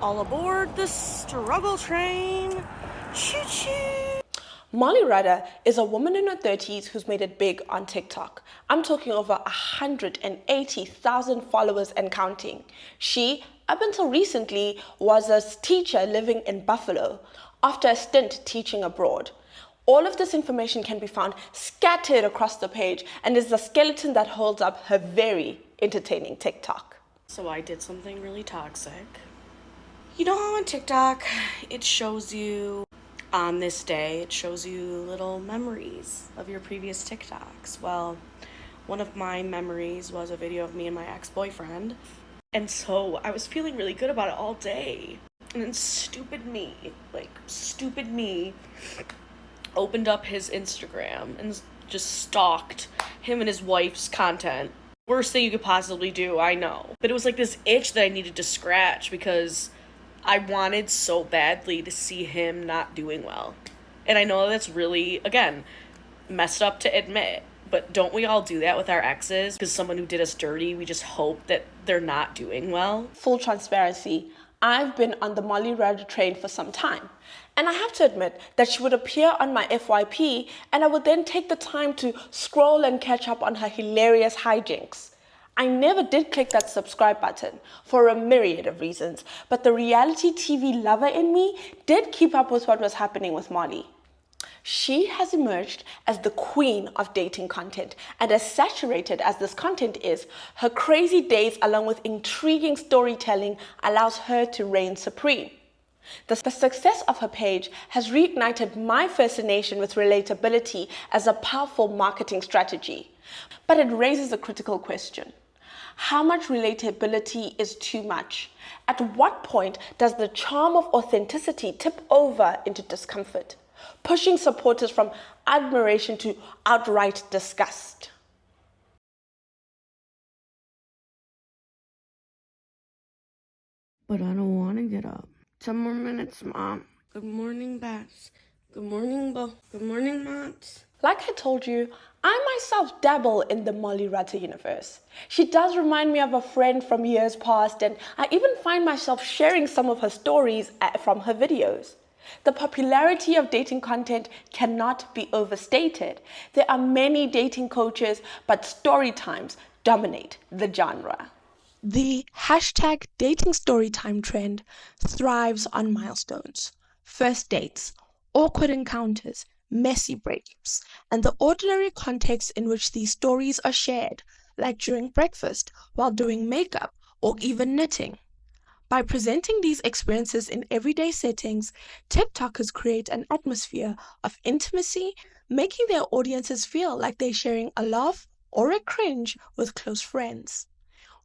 All aboard the struggle train. Choo-choo. Molly Rutter is a woman in her 30s who's made it big on TikTok. I'm talking over 180,000 followers and counting. She, up until recently, was a teacher living in Buffalo after a stint teaching abroad. All of this information can be found scattered across the page and is the skeleton that holds up her very entertaining TikTok. So I did something really toxic. You know how on TikTok, it shows you, on this day, it shows you little memories of your previous TikToks. Well, one of my memories was a video of me and my ex-boyfriend. And so I was feeling really good about it all day. And then stupid me, opened up his Instagram and just stalked him and his wife's content. Worst thing you could possibly do, I know. But it was like this itch that I needed to scratch because I wanted so badly to see him not doing well. And I know that's really, again, messed up to admit. But don't we all do that with our exes? Because someone who did us dirty, we just hope that they're not doing well. Full transparency, I've been on the Molly Rutter train for some time. And I have to admit that she would appear on my FYP and I would then take the time to scroll and catch up on her hilarious hijinks. I never did click that subscribe button for a myriad of reasons, but the reality TV lover in me did keep up with what was happening with Molly. She has emerged as the queen of dating content, and as saturated as this content is, her crazy days along with intriguing storytelling allows her to reign supreme. The success of her page has reignited my fascination with relatability as a powerful marketing strategy. But it raises a critical question. How much relatability is too much? At what point does the charm of authenticity tip over into discomfort, pushing supporters from admiration to outright disgust? But I don't want to get up. 10 more minutes, Mom. Good morning, Bats. Good morning, Bo. Good morning, Moms. Like I told you, I myself dabble in the Molly Rutter universe. She does remind me of a friend from years past, and I even find myself sharing some of her stories from her videos. The popularity of dating content cannot be overstated. There are many dating coaches, but story times dominate the genre. The hashtag dating storytime trend thrives on milestones, first dates, awkward encounters, messy breakups, and the ordinary context in which these stories are shared, like during breakfast, while doing makeup, or even knitting. By presenting these experiences in everyday settings, TikTokers create an atmosphere of intimacy, making their audiences feel like they're sharing a laugh or a cringe with close friends.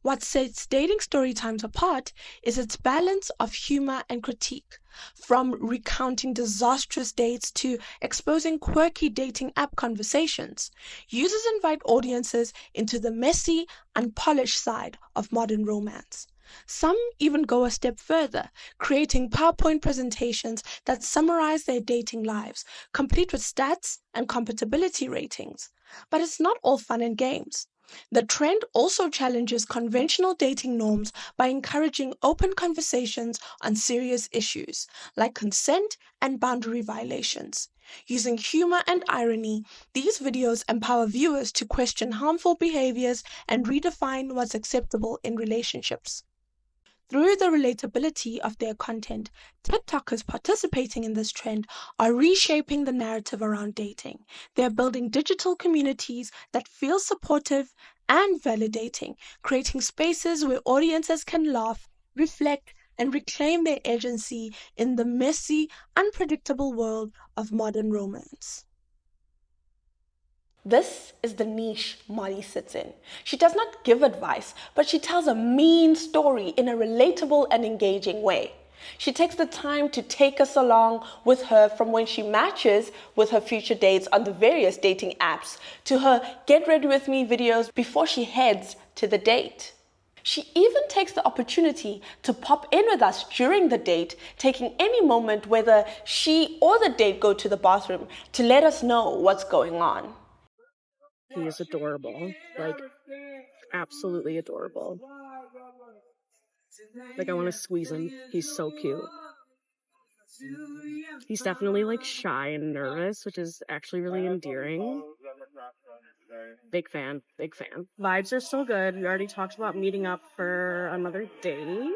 What sets dating story times apart is its balance of humor and critique, from recounting disastrous dates to exposing quirky dating app conversations. Users invite audiences into the messy, unpolished side of modern romance. Some even go a step further, creating PowerPoint presentations that summarize their dating lives, complete with stats and compatibility ratings. But it's not all fun and games. The trend also challenges conventional dating norms by encouraging open conversations on serious issues like consent and boundary violations. Using humor and irony, these videos empower viewers to question harmful behaviors and redefine what's acceptable in relationships. Through the relatability of their content, TikTokers participating in this trend are reshaping the narrative around dating. They're building digital communities that feel supportive and validating, creating spaces where audiences can laugh, reflect, and reclaim their agency in the messy, unpredictable world of modern romance. This is the niche Molly sits in. She does not give advice, but she tells a mean story in a relatable and engaging way. She takes the time to take us along with her from when she matches with her future dates on the various dating apps to her get ready with me videos before she heads to the date. She even takes the opportunity to pop in with us during the date, taking any moment whether she or the date go to the bathroom to let us know what's going on. He is adorable, like absolutely adorable. Like, I want to squeeze him. He's so cute. He's definitely like shy and nervous, which is actually really endearing. Big fan, big fan. Vibes are still good. We already talked about meeting up for another date.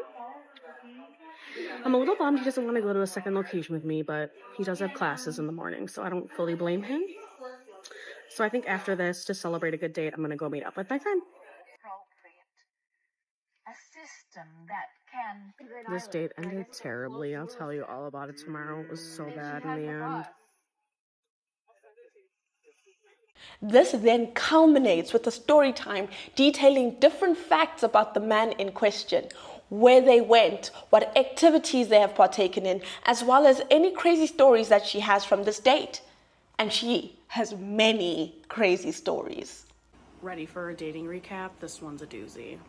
I'm a little bummed he doesn't want to go to a second location with me, but he does have classes in the morning, so I don't fully blame him. So I think after this, to celebrate a good date, I'm going to go meet up with my friend. A system that can... This date ended terribly. I'll tell you all about it tomorrow. It was so bad in the end. This then culminates with a story time detailing different facts about the man in question, where they went, what activities they have partaken in, as well as any crazy stories that she has from this date. And she has many crazy stories. Ready for a dating recap? This one's a doozy.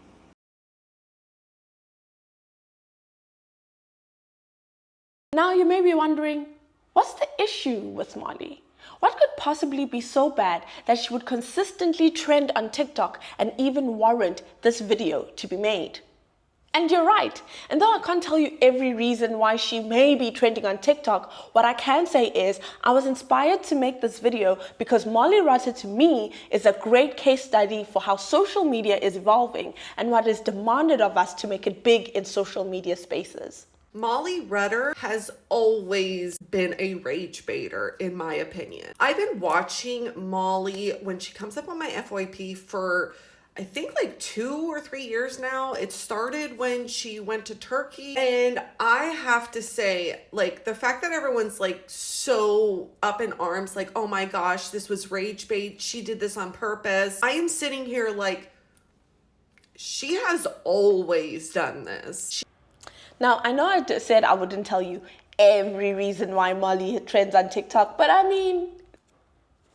Now you may be wondering, what's the issue with Molly? What could possibly be so bad that she would consistently trend on TikTok and even warrant this video to be made? And you're right. And though I can't tell you every reason why she may be trending on TikTok, what I can say is I was inspired to make this video because Molly Rutter to me is a great case study for how social media is evolving and what is demanded of us to make it big in social media spaces. Molly Rutter has always been a rage baiter, in my opinion. I've been watching Molly when she comes up on my FYP for I think like 2 or 3 years now. It started when she went to Turkey. And I have to say, like, the fact that everyone's like so up in arms, like, oh my gosh, this was rage bait. She did this on purpose. I am sitting here like, she has always done this. Now, I know I said I wouldn't tell you every reason why Molly trends on TikTok, but I mean,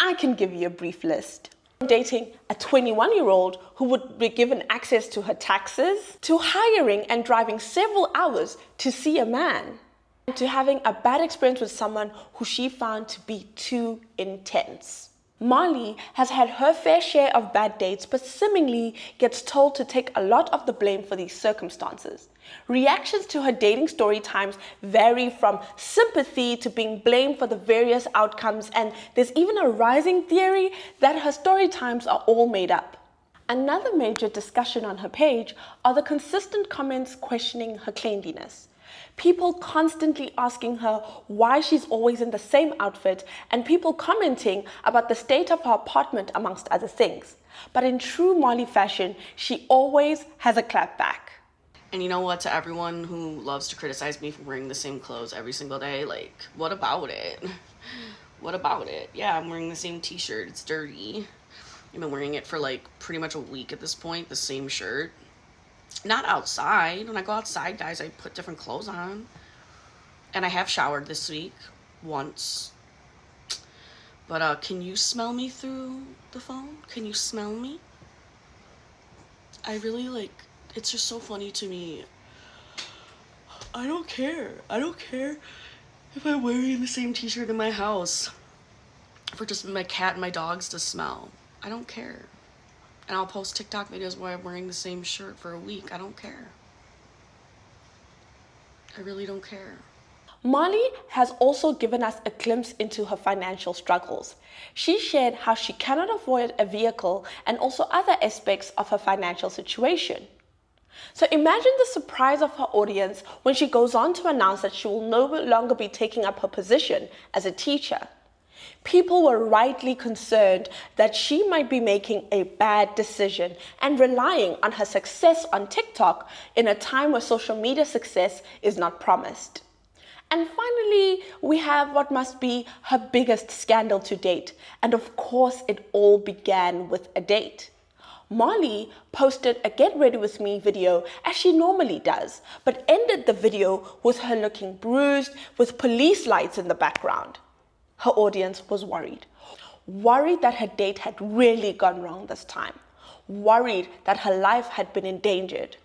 I can give you a brief list. Dating a 21-year-old who would be given access to her taxes, to hiring and driving several hours to see a man, and to having a bad experience with someone who she found to be too intense. Molly has had her fair share of bad dates, but seemingly gets told to take a lot of the blame for these circumstances. Reactions to her dating story times vary from sympathy to being blamed for the various outcomes, and there's even a rising theory that her story times are all made up. Another major discussion on her page are the consistent comments questioning her cleanliness. People constantly asking her why she's always in the same outfit, and people commenting about the state of her apartment, amongst other things. But in true Molly fashion, she always has a clap back. And you know what, to everyone who loves to criticize me for wearing the same clothes every single day, like, what about it? What about it? Yeah, I'm wearing the same t-shirt. It's dirty. I've been wearing it for like pretty much a week at this point, the same shirt. Not outside. When I go outside, guys, I put different clothes on. And I have showered this week once. But can you smell me through the phone? Can you smell me? I really like, it's just so funny to me. I don't care. I don't care if I'm wearing the same t-shirt in my house for just my cat and my dogs to smell. I don't care. And I'll post TikTok videos where I'm wearing the same shirt for a week. I don't care. I really don't care. Molly has also given us a glimpse into her financial struggles. She shared how she cannot afford a vehicle and also other aspects of her financial situation. So imagine the surprise of her audience when she goes on to announce that she will no longer be taking up her position as a teacher. People were rightly concerned that she might be making a bad decision and relying on her success on TikTok in a time where social media success is not promised. And finally, we have what must be her biggest scandal to date. And of course, it all began with a date. Molly posted a Get Ready With Me video as she normally does, but ended the video with her looking bruised with police lights in the background. Her audience was worried. Worried that her date had really gone wrong this time. Worried that her life had been endangered.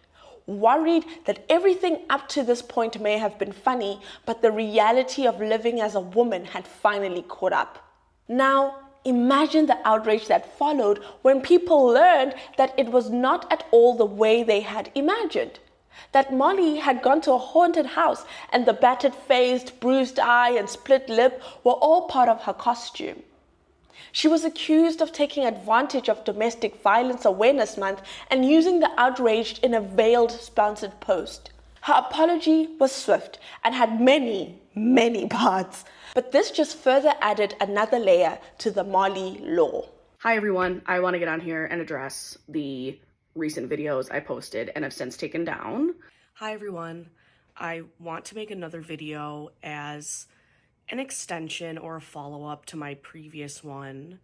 Worried that everything up to this point may have been funny, but the reality of living as a woman had finally caught up. Now, imagine the outrage that followed when people learned that it was not at all the way they had imagined. That Molly had gone to a haunted house and the battered face, bruised eye, and split lip were all part of her costume. She was accused of taking advantage of Domestic Violence Awareness Month and using the outrage in a veiled sponsored post. Her apology was swift and had many, many parts, but this just further added another layer to the Molly lore. Hi everyone, I want to get on here and address the recent videos I posted and have since taken down. Hi everyone, I want to make another video as an extension or a follow-up to my previous one.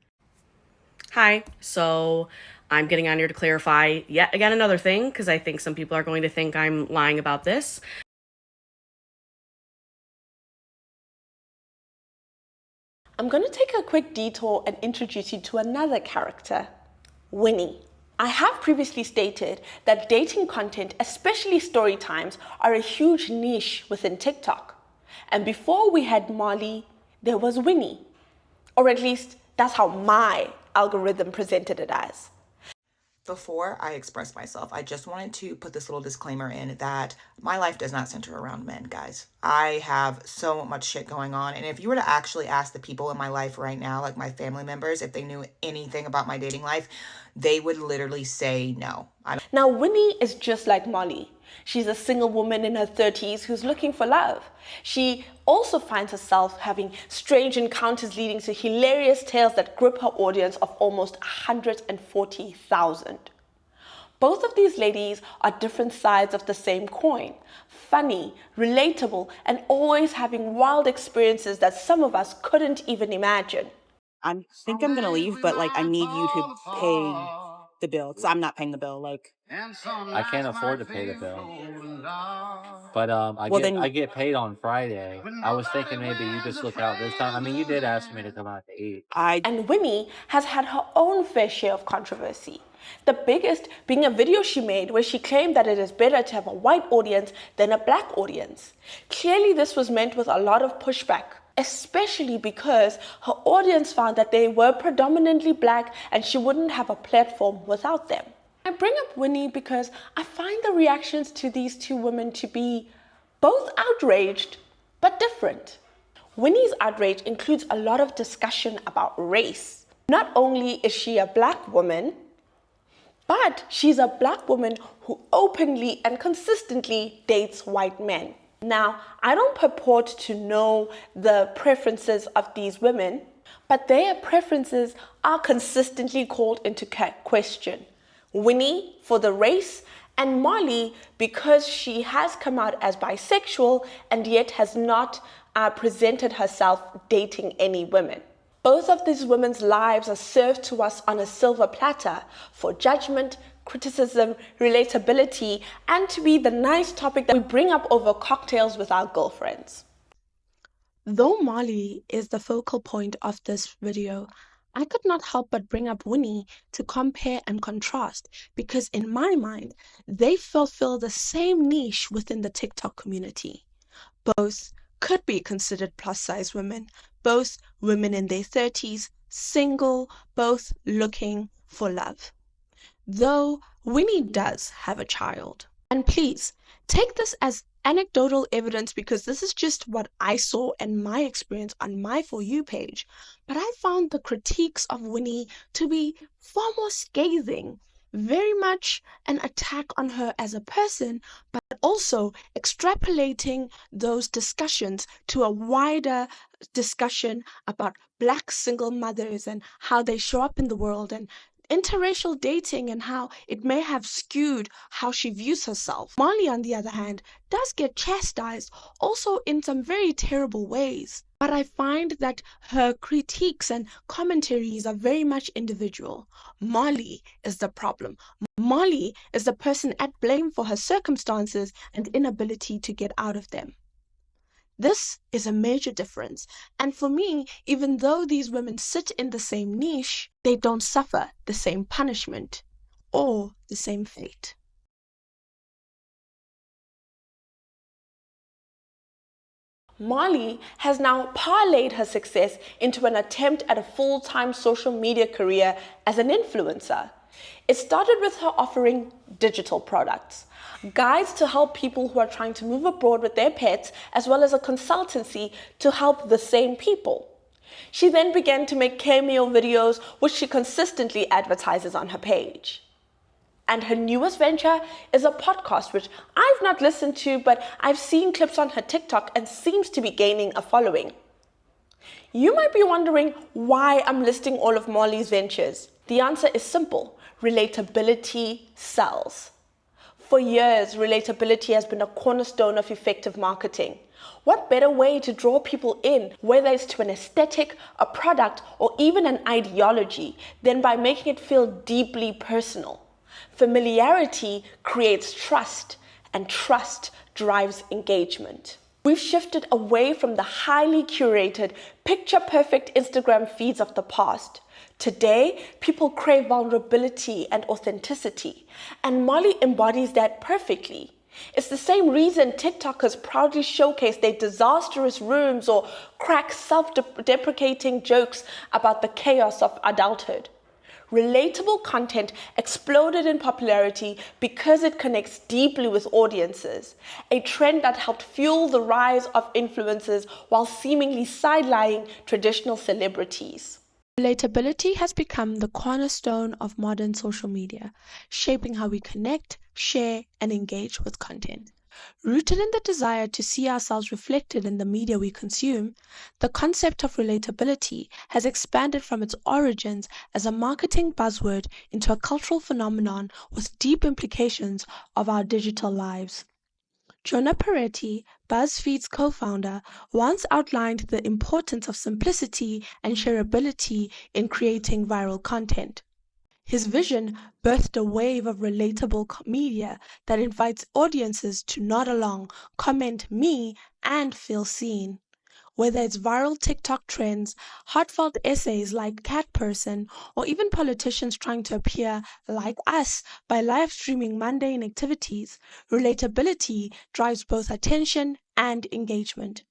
Hi, so I'm getting on here to clarify yet again another thing because I think some people are going to think I'm lying about this. I'm going to take a quick detour and introduce you to another character, Winnie. I have previously stated that dating content, especially story times, are a huge niche within TikTok. And before we had Molly, there was Winnie. Or at least that's how my algorithm presented it as. Before I express myself, I just wanted to put this little disclaimer in that my life does not center around men, guys. I have so much shit going on. And if you were to actually ask the people in my life right now, like my family members, if they knew anything about my dating life, they would literally say no. Now, Winnie is just like Molly. She's a single woman in her 30s who's looking for love. She also finds herself having strange encounters leading to hilarious tales that grip her audience of almost 140,000. Both of these ladies are different sides of the same coin. Funny, relatable, and always having wild experiences that some of us couldn't even imagine. I think I'm gonna leave, but like I need you to pay the bill because I'm not paying the bill. Like I can't afford to pay the bill. But I get paid on Friday. I was thinking maybe you just look out this time. I mean, you did ask me to come out to eat. And Winnie has had her own fair share of controversy. The biggest being a video she made where she claimed that it is better to have a white audience than a black audience. Clearly this was met with a lot of pushback, especially because her audience found that they were predominantly black and she wouldn't have a platform without them. I bring up Winnie because I find the reactions to these two women to be both outraged but different. Winnie's outrage includes a lot of discussion about race. Not only is she a black woman, but she's a black woman who openly and consistently dates white men. Now, I don't purport to know the preferences of these women, but their preferences are consistently called into question. Winnie for the race, and Molly because she has come out as bisexual and yet has not presented herself dating any women. Both of these women's lives are served to us on a silver platter for judgment, criticism, relatability, and to be the nice topic that we bring up over cocktails with our girlfriends. Though Molly is the focal point of this video, I could not help but bring up Winnie to compare and contrast because in my mind, they fulfill the same niche within the TikTok community. Both could be considered plus-size women, both women in their 30s, single, both looking for love. Though Winnie does have a child. And please, take this as anecdotal evidence because this is just what I saw and my experience on my For You page. But I found the critiques of Winnie to be far more scathing, very much an attack on her as a person, but also extrapolating those discussions to a wider discussion about black single mothers and how they show up in the world and interracial dating and how it may have skewed how she views herself. Molly, on the other hand, does get chastised, also in some very terrible ways. But I find that her critiques and commentaries are very much individual. Molly is the problem. Molly is the person at blame for her circumstances and inability to get out of them. This is a major difference. And for me, even though these women sit in the same niche, they don't suffer the same punishment or the same fate. Molly has now parlayed her success into an attempt at a full-time social media career as an influencer. It started with her offering digital products, guides to help people who are trying to move abroad with their pets, as well as a consultancy to help the same people. She then began to make cameo videos, which she consistently advertises on her page. And her newest venture is a podcast, which I've not listened to, but I've seen clips on her TikTok and seems to be gaining a following. You might be wondering why I'm listing all of Molly's ventures. The answer is simple. Relatability sells. For years, relatability has been a cornerstone of effective marketing. What better way to draw people in, whether it's to an aesthetic, a product, or even an ideology, than by making it feel deeply personal? Familiarity creates trust, and trust drives engagement. We've shifted away from the highly curated, picture-perfect Instagram feeds of the past. Today, people crave vulnerability and authenticity, and Molly embodies that perfectly. It's the same reason TikTokers proudly showcase their disastrous rooms or crack self-deprecating jokes about the chaos of adulthood. Relatable content exploded in popularity because it connects deeply with audiences, a trend that helped fuel the rise of influencers while seemingly sidelining traditional celebrities. Relatability has become the cornerstone of modern social media, shaping how we connect, share, and engage with content. Rooted in the desire to see ourselves reflected in the media we consume, the concept of relatability has expanded from its origins as a marketing buzzword into a cultural phenomenon with deep implications of our digital lives. Jonah Peretti, BuzzFeed's co-founder, once outlined the importance of simplicity and shareability in creating viral content. His vision birthed a wave of relatable media that invites audiences to nod along, comment me, and feel seen. Whether it's viral TikTok trends, heartfelt essays like Cat Person, or even politicians trying to appear like us by live streaming mundane activities, relatability drives both attention and engagement.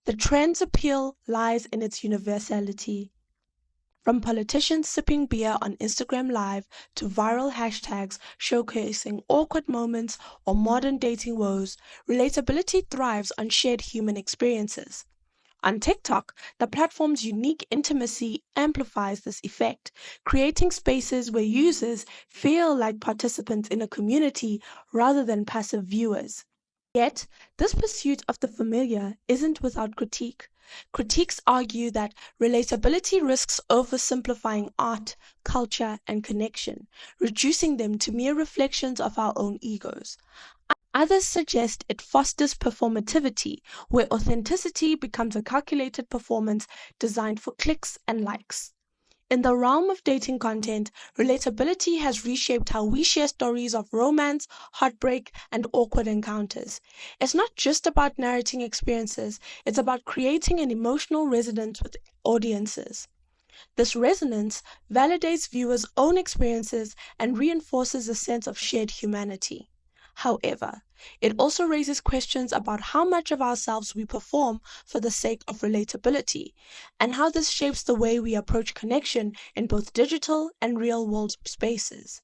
The trend's appeal lies in its universality. From politicians sipping beer on Instagram Live to viral hashtags showcasing awkward moments or modern dating woes, relatability thrives on shared human experiences. On TikTok, the platform's unique intimacy amplifies this effect, creating spaces where users feel like participants in a community rather than passive viewers. Yet, this pursuit of the familiar isn't without critique. Critiques argue that relatability risks oversimplifying art, culture, and connection, reducing them to mere reflections of our own egos. Others suggest it fosters performativity, where authenticity becomes a calculated performance designed for clicks and likes. In the realm of dating content, relatability has reshaped how we share stories of romance, heartbreak, and awkward encounters. It's not just about narrating experiences, it's about creating an emotional resonance with audiences. This resonance validates viewers' own experiences and reinforces a sense of shared humanity. However, it also raises questions about how much of ourselves we perform for the sake of relatability, and how this shapes the way we approach connection in both digital and real-world spaces.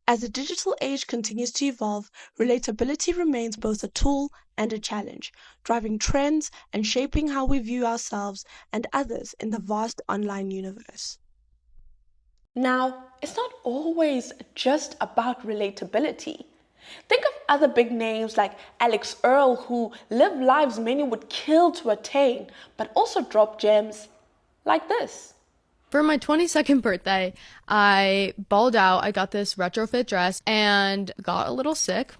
As the digital age continues to evolve, relatability remains both a tool and a challenge, driving trends and shaping how we view ourselves and others in the vast online universe. Now, it's not always just about relatability. Think of other big names like Alex Earl, who live lives many would kill to attain, but also drop gems like this. For my 22nd birthday, I balled out. I got this retrofit dress and got a little sick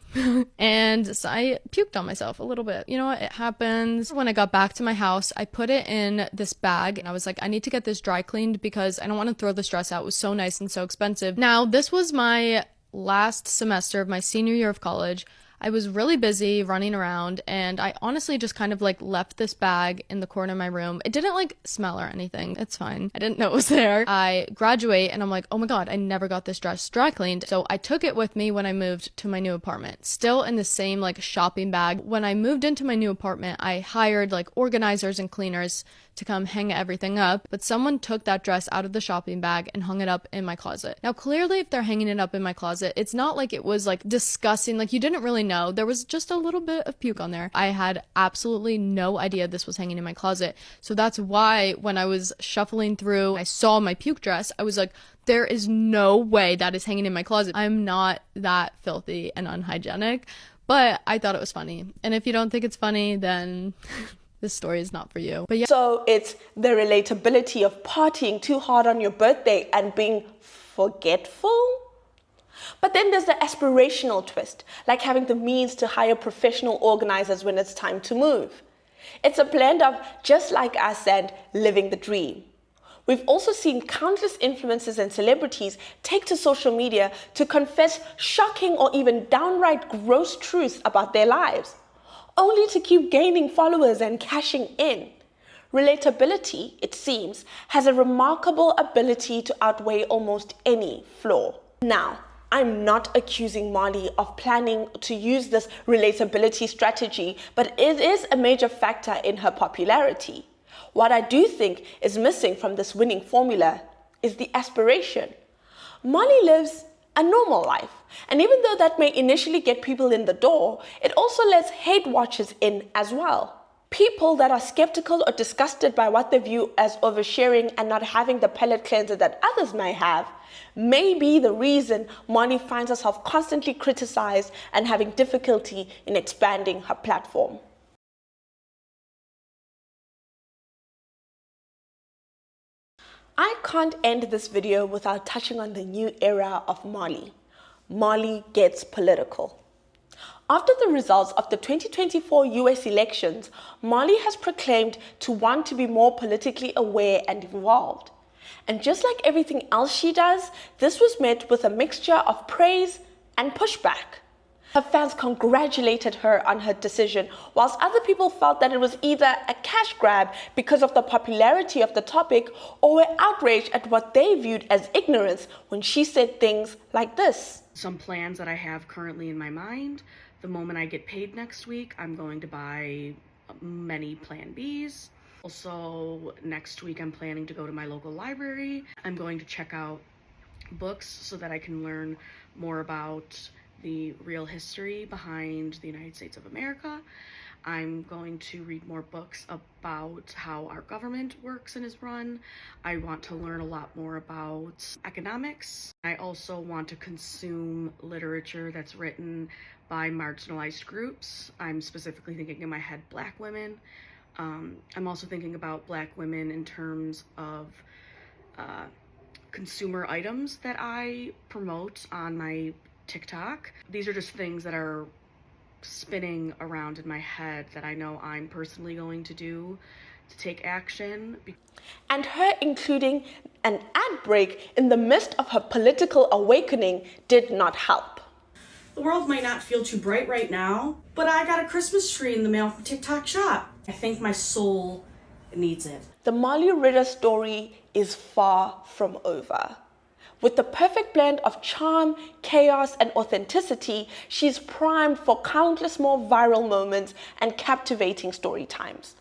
and so I puked on myself a little bit. You know what? It happens. When I got back to my house, I put it in this bag and I was like, I need to get this dry cleaned because I don't want to throw this dress out. It was so nice and so expensive. Now, this was my last semester of my senior year of college. I was really busy running around, and I honestly just kind of like left this bag in the corner of my room. It didn't like smell or anything. It's fine. I didn't know it was there. I graduate and I'm like, oh my God, I never got this dress dry cleaned. So I took it with me when I moved to my new apartment, still in the same like shopping bag. When I moved into my new apartment, I hired like organizers and cleaners to come hang everything up, but someone took that dress out of the shopping bag and hung it up in my closet. Now, clearly, if they're hanging it up in my closet, it's not like it was like disgusting, like you didn't really know. There was just a little bit of puke on there. I had absolutely no idea this was hanging in my closet. So that's why when I was shuffling through, I saw my puke dress, I was like, there is no way that is hanging in my closet. I'm not that filthy and unhygienic, but I thought it was funny. And if you don't think it's funny, then this story is not for you. But yeah. So it's the relatability of partying too hard on your birthday and being forgetful. But then there's the aspirational twist, like having the means to hire professional organizers when it's time to move. It's a blend of just like us and living the dream. We've also seen countless influencers and celebrities take to social media to confess shocking or even downright gross truths about their lives, only to keep gaining followers and cashing in. Relatability, it seems, has a remarkable ability to outweigh almost any flaw. Now, I'm not accusing Molly of planning to use this relatability strategy, but it is a major factor in her popularity. What I do think is missing from this winning formula is the aspiration. Molly lives a normal life, and even though that may initially get people in the door, it also lets hate watchers in as well. People that are skeptical or disgusted by what they view as oversharing and not having the palate cleanser that others may have may be the reason Molly finds herself constantly criticized and having difficulty in expanding her platform. I can't end this video without touching on the new era of Molly. Molly gets political. After the results of the 2024 US elections, Molly has proclaimed to want to be more politically aware and involved. And just like everything else she does, this was met with a mixture of praise and pushback. Her fans congratulated her on her decision, whilst other people felt that it was either a cash grab because of the popularity of the topic or were outraged at what they viewed as ignorance when she said things like this. Some plans that I have currently in my mind: the moment I get paid next week, I'm going to buy many Plan Bs. Also, next week I'm planning to go to my local library. I'm going to check out books so that I can learn more about the real history behind the United States of America. I'm going to read more books about how our government works and is run. I want to learn a lot more about economics. I also want to consume literature that's written by marginalized groups. I'm specifically thinking in my head Black women. I'm also thinking about Black women in terms of consumer items that I promote on my TikTok. These are just things that are spinning around in my head that I know I'm personally going to do to take action. And her including an ad break in the midst of her political awakening did not help. The world might not feel too bright right now, but I got a Christmas tree in the mail from TikTok Shop. I think my soul needs it. The Molly Rutter story is far from over. With the perfect blend of charm, chaos, and authenticity, she's primed for countless more viral moments and captivating story times.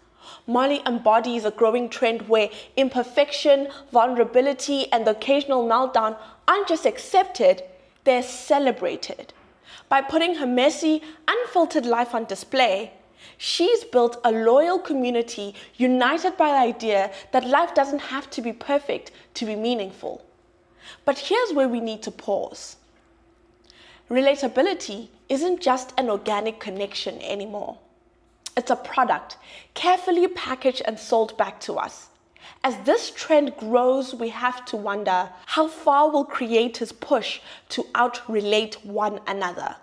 Molly embodies a growing trend where imperfection, vulnerability, and the occasional meltdown aren't just accepted, they're celebrated. By putting her messy, unfiltered life on display, she's built a loyal community united by the idea that life doesn't have to be perfect to be meaningful. But here's where we need to pause. Relatability isn't just an organic connection anymore. It's a product, carefully packaged and sold back to us. As this trend grows, we have to wonder, how far will creators push to out-relate one another?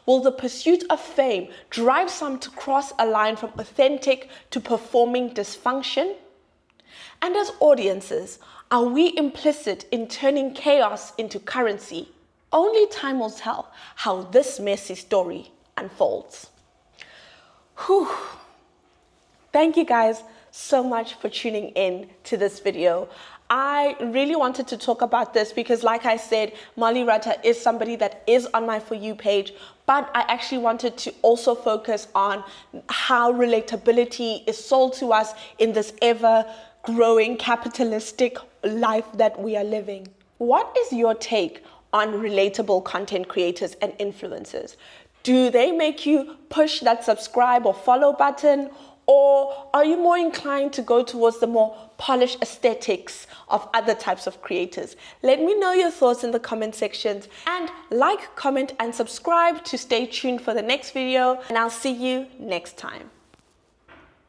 Will the pursuit of fame drive some to cross a line from authentic to performing dysfunction? And as audiences, are we implicit in turning chaos into currency? Only time will tell how this messy story unfolds. Whew. Thank you guys so much for tuning in to this video. I really wanted to talk about this because, like I said, Molly Rutter is somebody that is on my For You page, but I actually wanted to also focus on how relatability is sold to us in this ever-growing capitalistic life that we are living. What is your take on relatable content creators and influencers? Do they make you push that subscribe or follow button? Or are you more inclined to go towards the more polished aesthetics of other types of creators? Let me know your thoughts in the comment sections, and like, comment, and subscribe to stay tuned for the next video, and I'll see you next time.